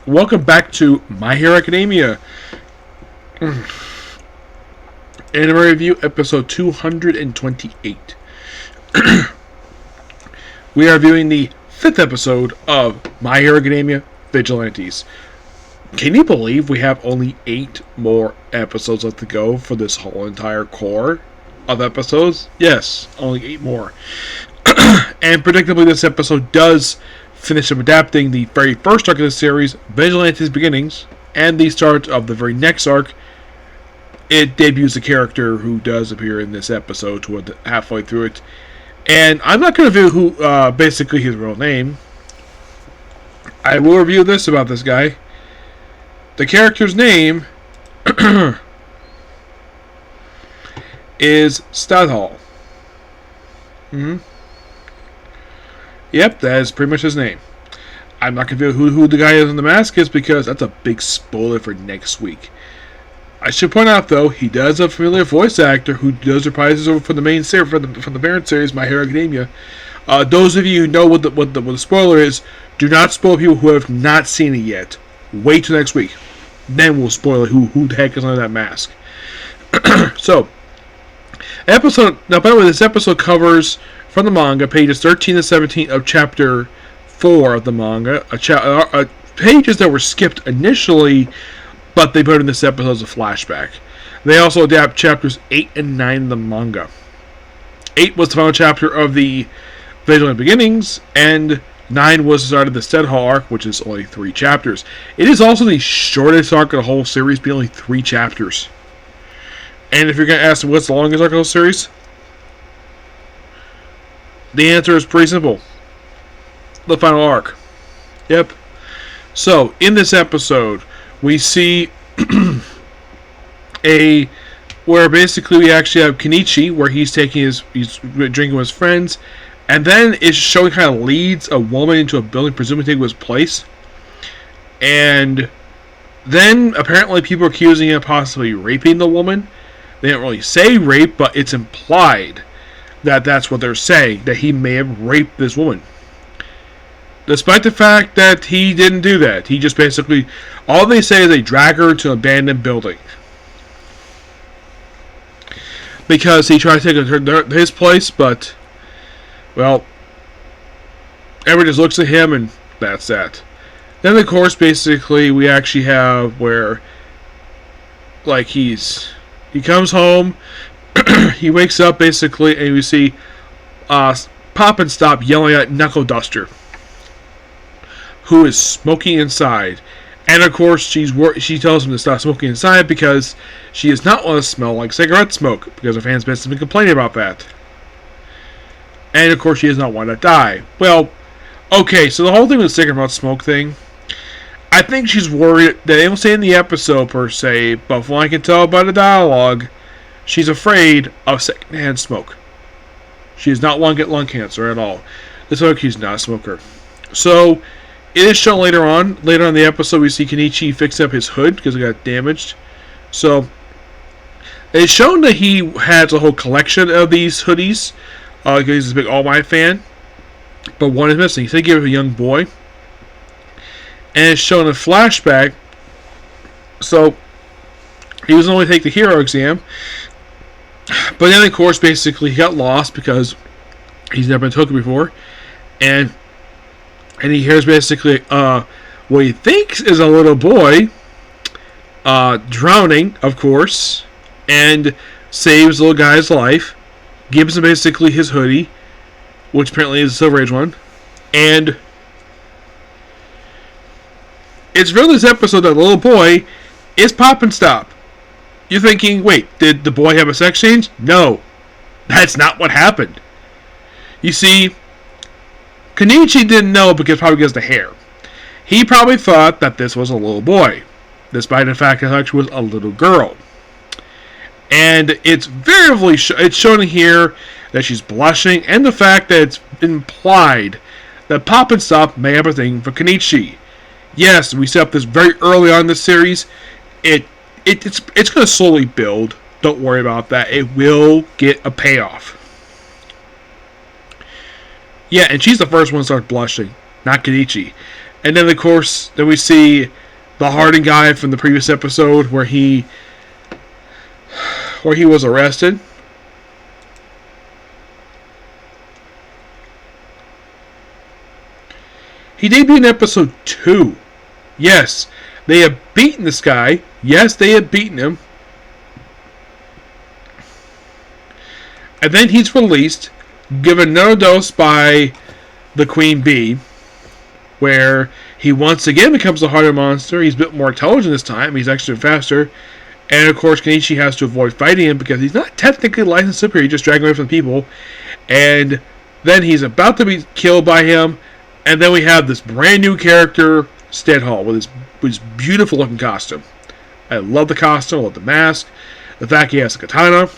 Welcome back to My Hero Academia. Anime Review, episode 228. We are viewing the 5th episode of My Hero Academia, Vigilantes. Can you believe we have only 8 more episodes left to go for this whole entire core of episodes? Yes, only 8 more. And predictably, this episode does finish up adapting the very first arc of the series, Vigilantes Beginnings, and the start of the very next arc. It debuts a character who does appear in this episode toward halfway through it. And I'm not going to review basically his real name. I will review this about this guy. The character's name is Stadhal. Yep, that is pretty much his name. I'm not going to reveal who the guy is in the mask is because that's a big spoiler for next week. I should point out, though, he does have a familiar voice actor who does reprises over from the main series, from the parent series, My Hero Academia. Those of you who know what the spoiler is, do not spoil people who have not seen it yet. Wait till next week. Then we'll spoil it, who the heck is under that mask. So, by the way, this episode covers, from the manga, pages 13 to 17 of chapter 4 of the manga. Pages that were skipped initially, but they put in this episode as a flashback. They also adapt chapters 8 and 9 of the manga. 8 was the final chapter of the Vigilant Beginnings, and 9 was the start of the Stedhall arc, which is only 3 chapters. It is also the shortest arc of the whole series, being only 3 chapters. And if you're going to ask me what's the longest arc of the whole series, the answer is pretty simple. The final arc. Yep. So, in this episode, we see where basically we actually have Kenichi, where he's drinking with his friends, and then it's showing kind of leads a woman into a building, presumably taking his place. And then apparently people are accusing him of possibly raping the woman. They don't really say rape, but it's implied that that's what they're saying, that he may have raped this woman. Despite the fact that he didn't do that. He just basically, all they say is they drag her to an abandoned building. Because he tried to take his place, but, well, everyone just looks at him and that's that. Then, of course, basically, we actually have where, like, he comes home, he wakes up, basically, and we see Pop and Stop yelling at Knuckle Duster, who is smoking inside. And of course, she tells him to stop smoking inside because she does not want to smell like cigarette smoke, because her fans have been complaining about that. And of course, she does not want to die. Well, okay, so the whole thing with the cigarette smoke thing, I think she's worried that they don't say in the episode per se, but from what I can tell by the dialogue, she's afraid of secondhand smoke. She does not want to get lung cancer at all. This is she's not a smoker. So, it is shown later on in the episode, we see Kenichi fix up his hood because it got damaged. So, it's shown that he has a whole collection of these hoodies, because he's a big All Might fan. But one is missing. He said he gave it to a young boy. And it's shown a flashback. So, he was only take the hero exam. But then, of course, basically, he got lost because he's never been taken before. And he hears basically what he thinks is a little boy drowning, of course, and saves the little guy's life, gives him basically his hoodie, which apparently is a Silver Age one, and it's revealed in this episode that the little boy is Pop and Stop. You're thinking, wait, did the boy have a sex change? No, that's not what happened. You see, Kenichi didn't know because of the hair. He probably thought that this was a little boy, despite the fact that it actually was a little girl. And it's it's shown here that she's blushing, and the fact that it's implied that Pop and Stop may have a thing for Kenichi. Yes, we set up this very early on in this series. It's going to slowly build. Don't worry about that. It will get a payoff. Yeah, and she's the first one to start blushing, not Kenichi. And then, of course, then we see the Harding guy from the previous episode where he was arrested. He debuted in episode 2. Yes, they have beaten this guy. Yes, they have beaten him. And then he's released, given another dose by the Queen Bee, where he once again becomes a harder monster. He's a bit more intelligent this time. He's actually faster. And of course, Kenichi has to avoid fighting him because he's not technically licensed superior. He's just dragging away from the people. And then he's about to be killed by him. And then we have this brand new character, Steadhall, with his beautiful looking costume. I love the costume. I love the mask. The fact he has a katana.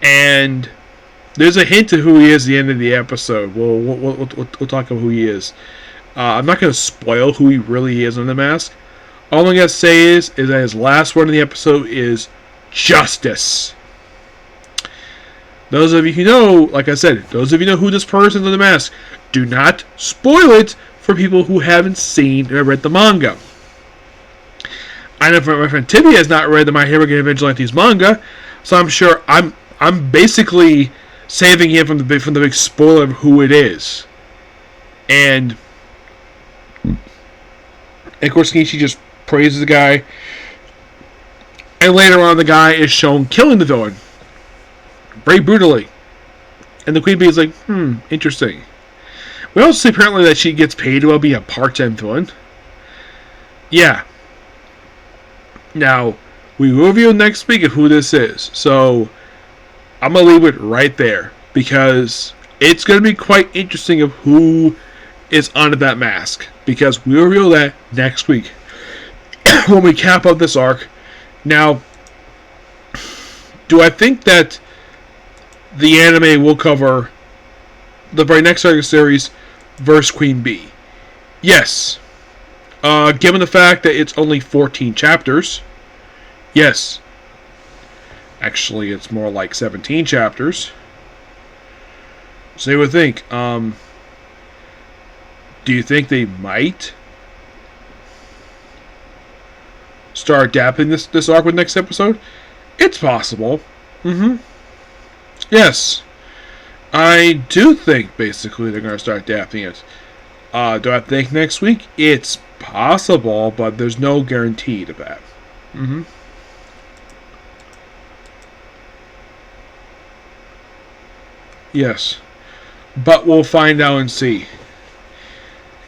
And there's a hint to who he is at the end of the episode. We'll talk about who he is. I'm not going to spoil who he really is on the mask. All I'm going to say is that his last word in the episode is justice. Those of you who know, like I said, those of you know who this person is on the mask, do not spoil it for people who haven't seen or read the manga. I know my friend Tibby has not read the My Hero Academia Vigilantes manga, so I'm sure I'm basically saving him from the big spoiler of who it is. And of course, Kenichi just praises the guy. And later on, the guy is shown killing the villain. Very brutally. And the Queen Bee is like, interesting. We also see apparently that she gets paid to be a part-time villain. Yeah. Now, we will review next week of who this is. So, I'm going to leave it right there. Because it's going to be quite interesting of who is under that mask. Because we'll reveal that next week. When we cap up this arc. Now, do I think that the anime will cover the very next arc of the series versus Queen Bee? Yes. Given the fact that it's only 14 chapters. Yes. Actually, it's more like 17 chapters. So you would think. Do you think they might start adapting this arc with next episode? It's possible. Yes. I do think, basically, they're going to start adapting it. Do I think next week? It's possible, but there's no guarantee to that. Yes. But we'll find out and see.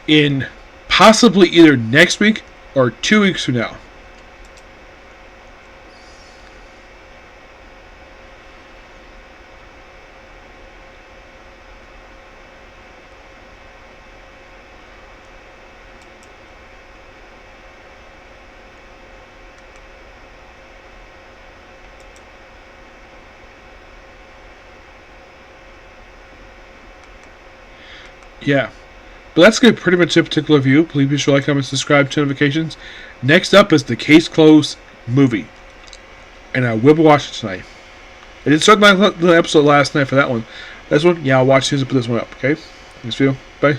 In possibly either next week or 2 weeks from now. Yeah. But that's good. Pretty much a particular view. Please be sure to like, comment, subscribe, turn notifications. Next up is the Case Closed movie. And I will be watching tonight. I did start my episode last night for that one. This one, yeah, I'll watch this and put this one up, okay? Thanks for you. Bye.